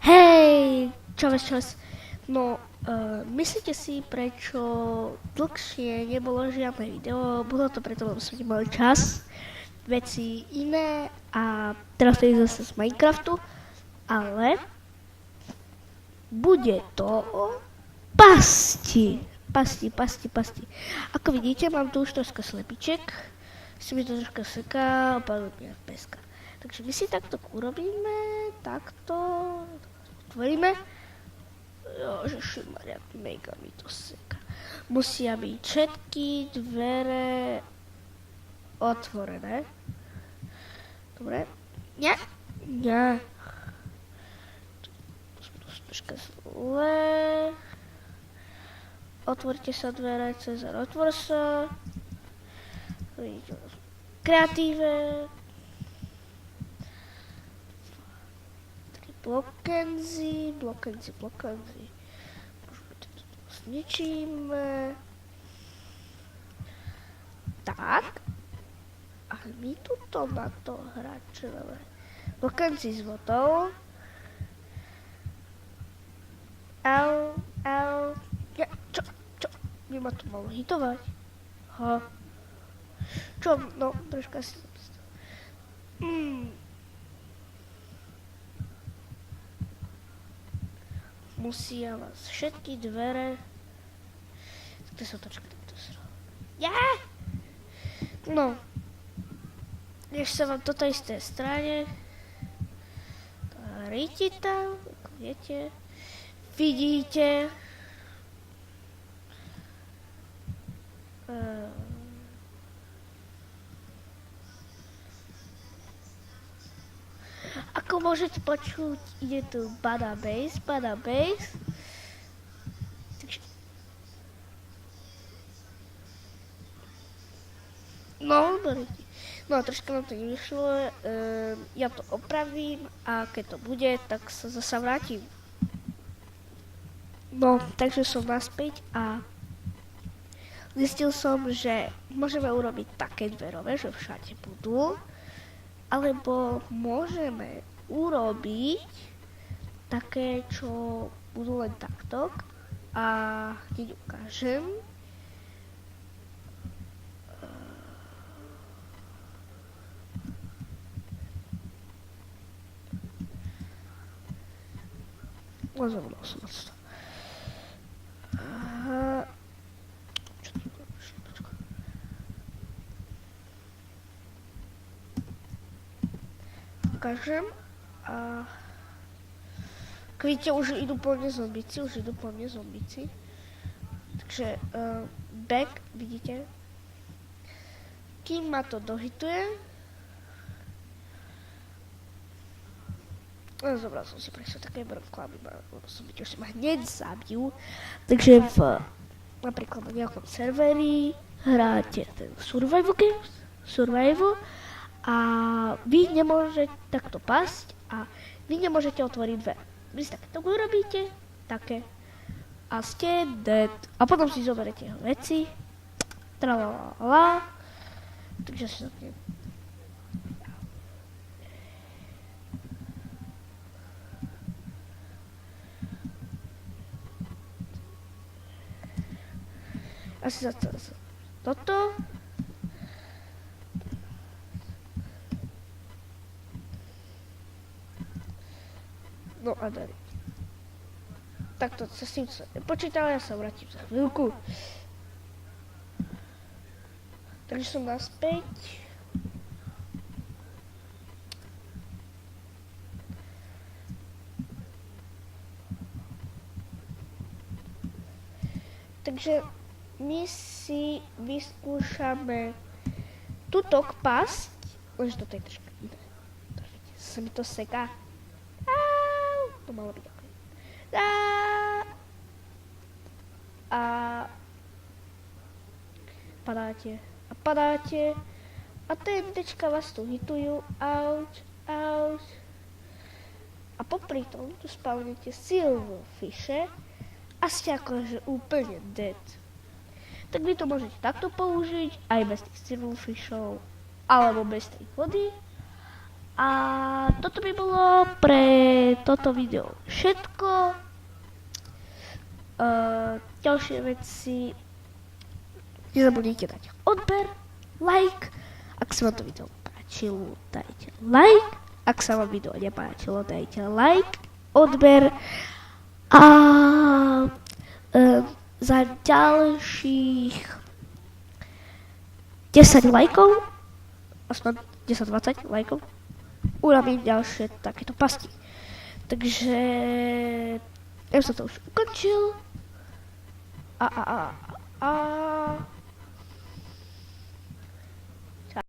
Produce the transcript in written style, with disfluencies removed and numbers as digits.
Hej, čas. No, myslíte si, prečo dlhšie nebolo žiadne video? Bolo to preto, lebo sme nemali čas, veci iné a teraz to je zase z Minecraftu, ale bude to o pasti. Ako vidíte, mám tu už troška slepiček, si mi to troška seká, opadlo mi aj peska. Takže my si takto urobíme, takto otvoríme. Ježišmaria, mega mi to seká. Musia byť všetky dvere otvorené. Dobre? Nie. Troška zle. Otvorte sa dvere, Cezar, otvor sa. Vidíte, kreatíve. Blokenzi. Zničíme. Tak. A my tuto na to hráčové. Blokenzi s vodou. Au. Ja, čo? By ma to malo hitovať. Čo? No, troška si to Musia vás všetky dvere... Kde sa točka takto sral? No. Než sa vám toto isté strane. Rýti tam, ako viete. Vidíte. Ako môžete počuť, ide tu Bada Bass. Takže... No, troška nám to nevyšlo, ja to opravím a keď to bude, tak sa zasa vrátim. No, takže som naspäť a zistil som, že môžeme urobiť také dverové, že všade budú, alebo môžeme urobiť také, čo budú len takto a hneď ukážem. Zabudol som to. Ukážem a vidíte, už idú po mne zombici, takže back, vidíte, kým ma to dohituje. Zobral som si presne také brnko, aby ma už si ma hneď zabijú. Takže napríklad na nejakom serveri hráte ten survival a vy nemôžete takto pasť a vy nemôžete otvoriť dvere. Vy si takéto urobíte, také a ste dead. A potom si zoberete jeho veci, tralalala, takže si zapnem. Asi za toto. No a dali. Takto sa s tým sa nepočítal, ja sa vrátim za chvíľku. Takže som naspäť. Takže my si vyskúšame tutok pasť, lenže toto je troška iné. Sa mi to seká. To malo byť ako. A padáte. A TNTčka vás tu hitujú. Ouch. A popri tom tu spawnete silverfishe a ste akože úplne dead. Tak vy to môžete takto použiť, aj bez tých silverfishov, alebo bez tej vody. A toto by bolo pre toto video všetko. Ďalšie veci, nezabudnite dať odber, like, ak sa vám to video páčilo, dajte like, ak sa vám video nepáčilo, dajte like, odber a za ďalších 10 lajkov, aspoň 10-20 lajkov, urobím ďalšie takéto pasti. Takže ja som to už ukončil. A